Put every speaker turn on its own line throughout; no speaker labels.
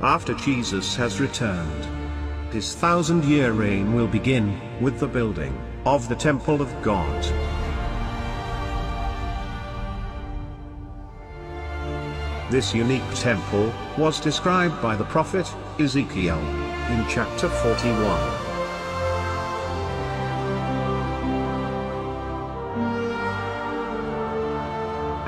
after Jesus has returned. His 1,000-year reign will begin with the building of the temple of God. This unique temple was described by the prophet Ezekiel in chapter 41.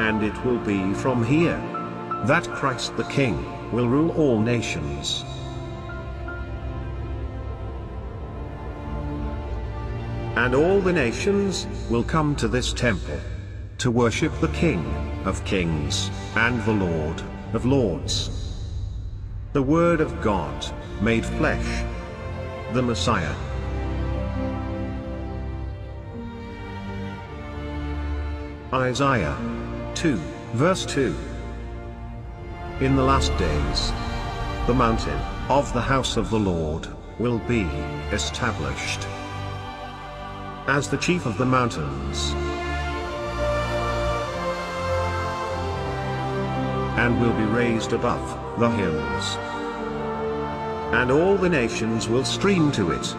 And it will be from here that Christ the King will rule all nations. And all the nations will come to this temple to worship the King of Kings and the Lord of Lords. The Word of God made flesh, the Messiah. Isaiah 2, verse 2. In the last days, the mountain of the house of the Lord will be established as the chief of the mountains, and will be raised above the hills. And all the nations will stream to it.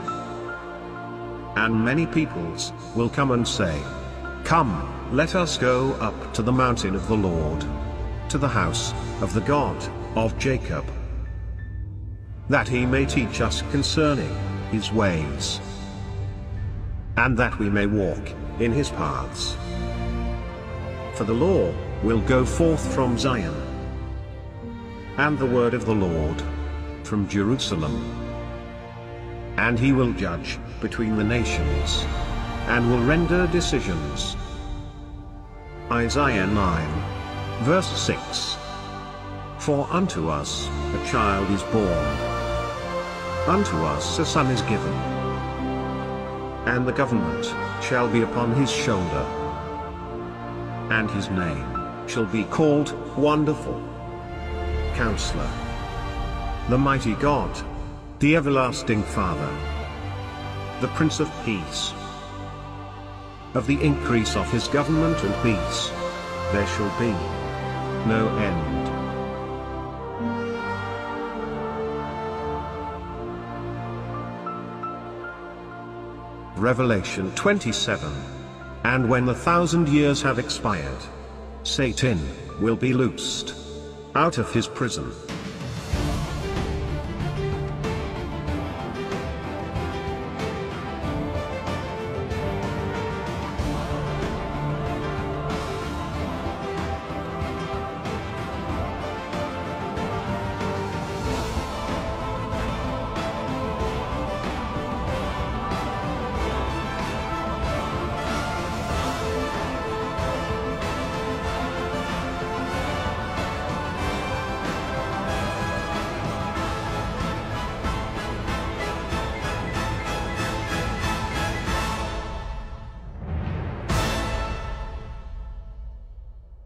And many peoples will come and say, "Come, let us go up to the mountain of the Lord, to the house of the God of Jacob, that he may teach us concerning his ways, and that we may walk in his paths. For the law will go forth from Zion, and the word of the Lord from Jerusalem. And he will judge between the nations, and will render decisions." Isaiah 9, verse 6. For unto us a child is born, unto us a son is given, and the government shall be upon his shoulder, and his name shall be called Wonderful, Counselor, the Mighty God, the Everlasting Father, the Prince of Peace. Of the increase of his government and peace, there shall be no end. Revelation 27. And when the 1,000 years have expired, Satan will be loosed out of his prison.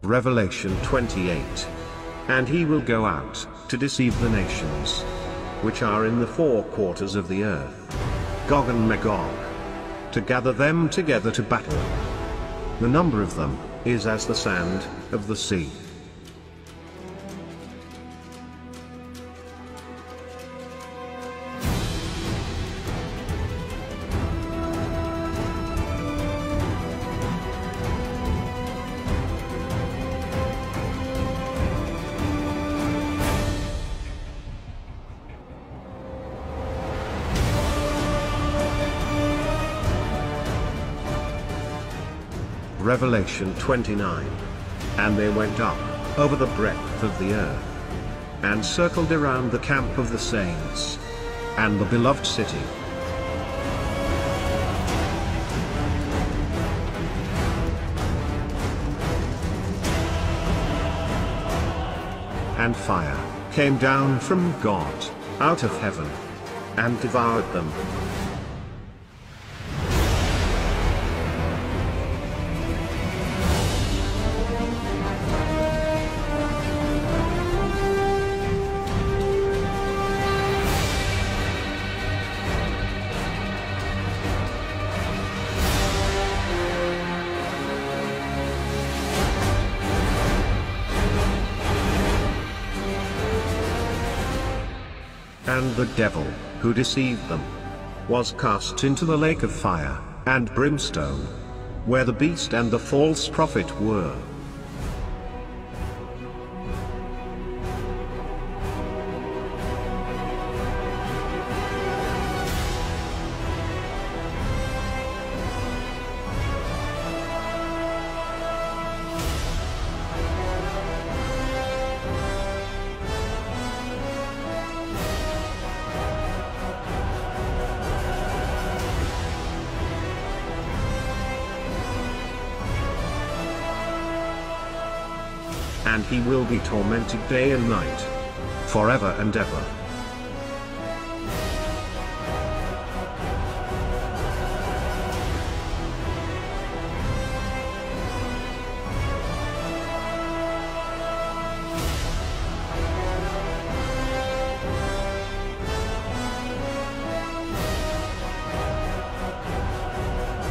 Revelation 28. And he will go out to deceive the nations, which are in the four quarters of the earth, Gog and Magog, to gather them together to battle. The number of them is as the sand of the sea. Revelation 29. And they went up over the breadth of the earth, and circled around the camp of the saints, and the beloved city. And fire came down from God, out of heaven, and devoured them. And the devil, who deceived them, was cast into the lake of fire and brimstone, where the beast and the false prophet were. And he will be tormented day and night, forever and ever.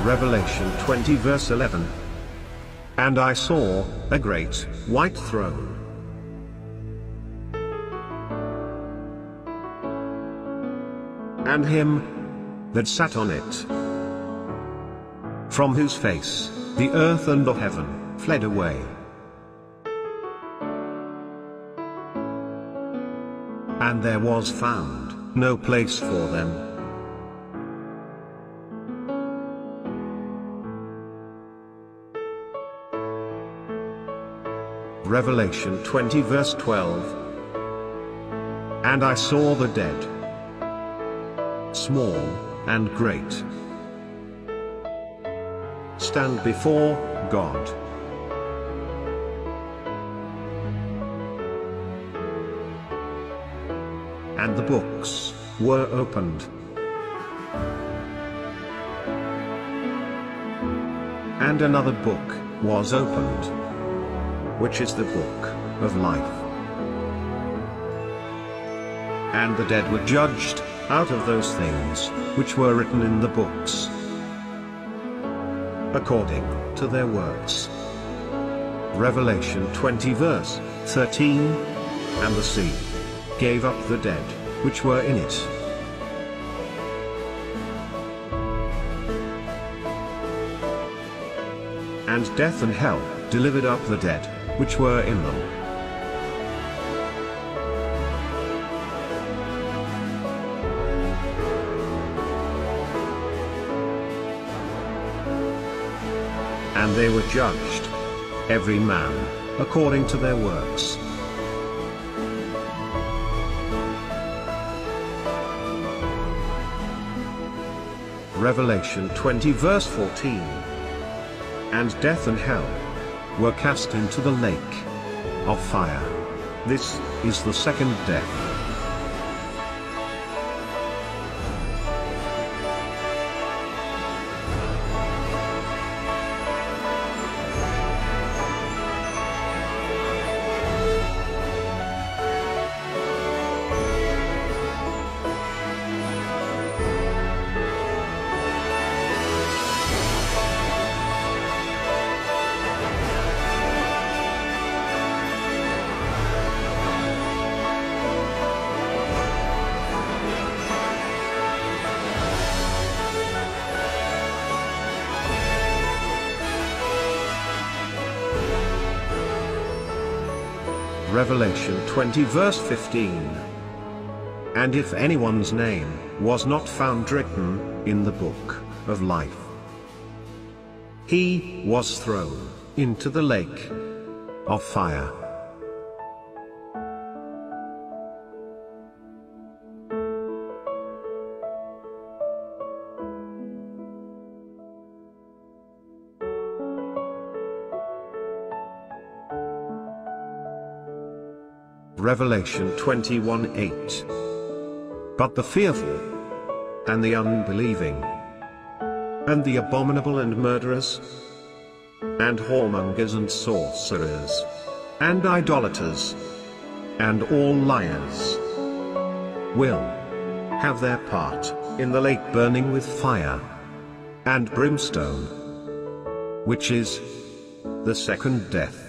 Revelation 20 verse 11. And I saw a great white throne, and him that sat on it, from whose face the earth and the heaven fled away, and there was found no place for them. Revelation 20 verse 12. And I saw the dead, small and great, stand before God. And the books were opened. And another book was opened, which is the book of life. And the dead were judged out of those things which were written in the books, according to their works. Revelation 20 verse 13. And the sea gave up the dead which were in it, and death and hell delivered up the dead which were in them. And they were judged, every man according to their works. Revelation 20 verse 14. And death and hell were cast into the lake of fire. This is the second death. Revelation 20 verse 15. And if anyone's name was not found written in the book of life, he was thrown into the lake of fire. Revelation 21:8. But the fearful, and the unbelieving, and the abominable and murderers, and whoremongers and sorcerers, and idolaters, and all liars, will have their part in the lake burning with fire and brimstone, which is the second death.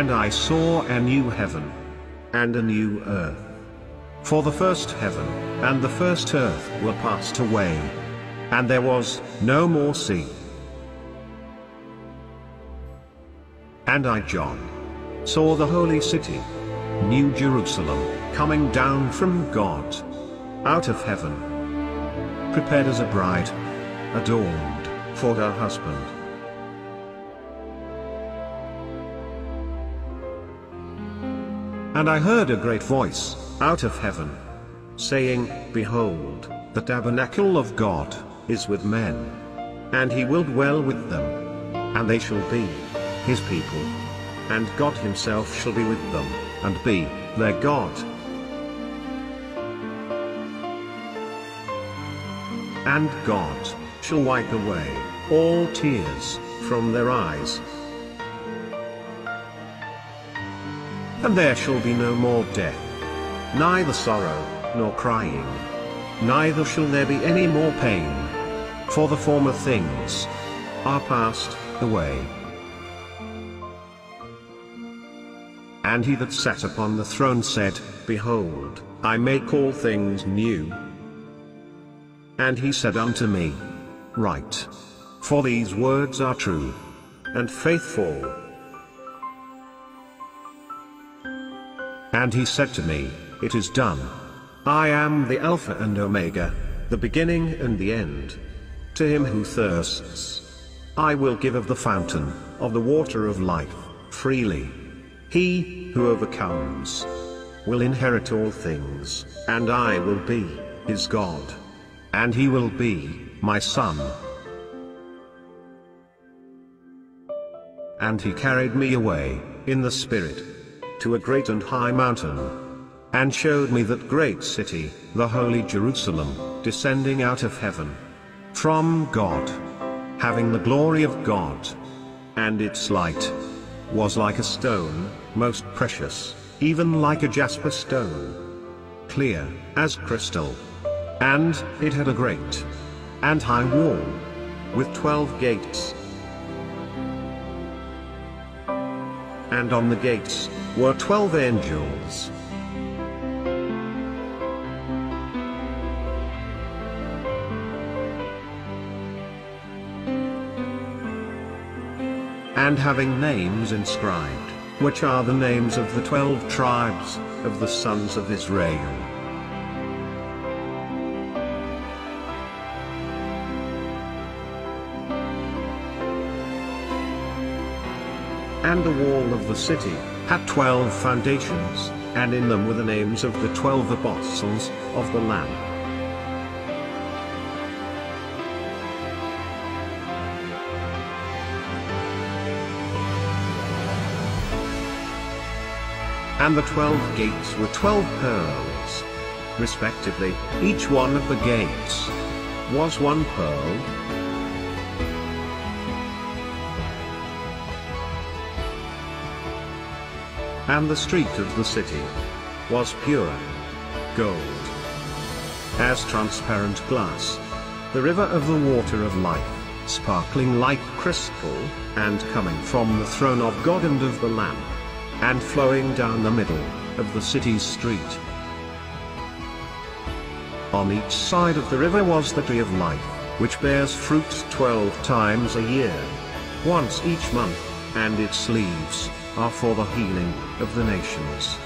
And I saw a new heaven and a new earth. For the first heaven and the first earth were passed away, and there was no more sea. And I, John, saw the holy city, New Jerusalem, coming down from God, out of heaven, prepared as a bride, adorned for her husband. And I heard a great voice out of heaven, saying, Behold, the tabernacle of God is with men, and he will dwell with them, and they shall be his people, and God himself shall be with them, and be their God. And God shall wipe away all tears from their eyes. And there shall be no more death, neither sorrow, nor crying, neither shall there be any more pain, for the former things are passed away. And he that sat upon the throne said, Behold, I make all things new. And he said unto me, Write, for these words are true and faithful. And he said to me, It is done. I am the Alpha and Omega, the beginning and the end. To him who thirsts, I will give of the fountain of the water of life, freely. He who overcomes will inherit all things, and I will be his God, and he will be my son. And he carried me away in the Spirit to a great and high mountain, and showed me that great city, the holy Jerusalem, descending out of heaven from God, having the glory of God. And its light was like a stone, most precious, even like a jasper stone, clear as crystal. And it had a great and high wall, with 12 gates. And on the gates were 12 angels. And having names inscribed, which are the names of the 12 tribes of the sons of Israel. And the wall of the city had 12 foundations, and in them were the names of the 12 apostles of the Lamb. And the 12 gates were 12 pearls, respectively. Each one of the gates was one pearl. And the street of the city was pure gold, as transparent glass, the river of the water of life, sparkling like crystal, and coming from the throne of God and of the Lamb, and flowing down the middle of the city's street. On each side of the river was the tree of life, which bears fruit 12 times a year, once each month, and its leaves are for the healing of the nations.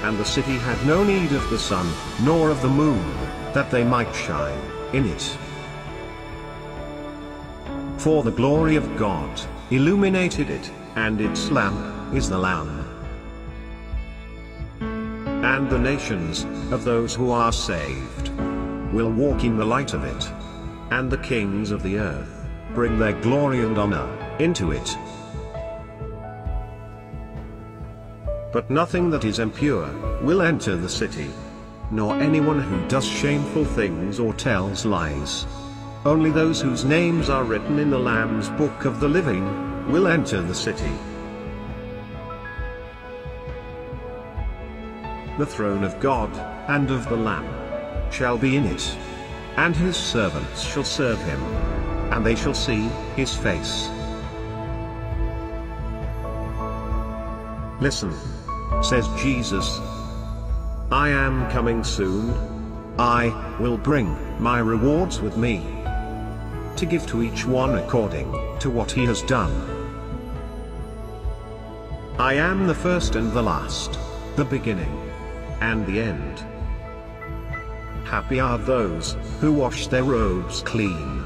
And the city had no need of the sun, nor of the moon, that they might shine in it. For the glory of God illuminated it, and its lamp is the Lamb. And the nations of those who are saved will walk in the light of it, and the kings of the earth bring their glory and honor into it. But nothing that is impure will enter the city, nor anyone who does shameful things or tells lies. Only those whose names are written in the Lamb's book of the living will enter the city. The throne of God and of the Lamb shall be in it, and his servants shall serve him, and they shall see his face. Listen, says Jesus. I am coming soon. I will bring my rewards with me, to give to each one according to what he has done. I am the first and the last, the beginning and the end. Happy are those who wash their robes clean,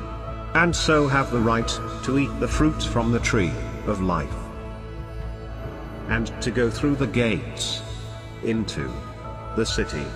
and so have the right to eat the fruit from the tree of life, and to go through the gates into the city.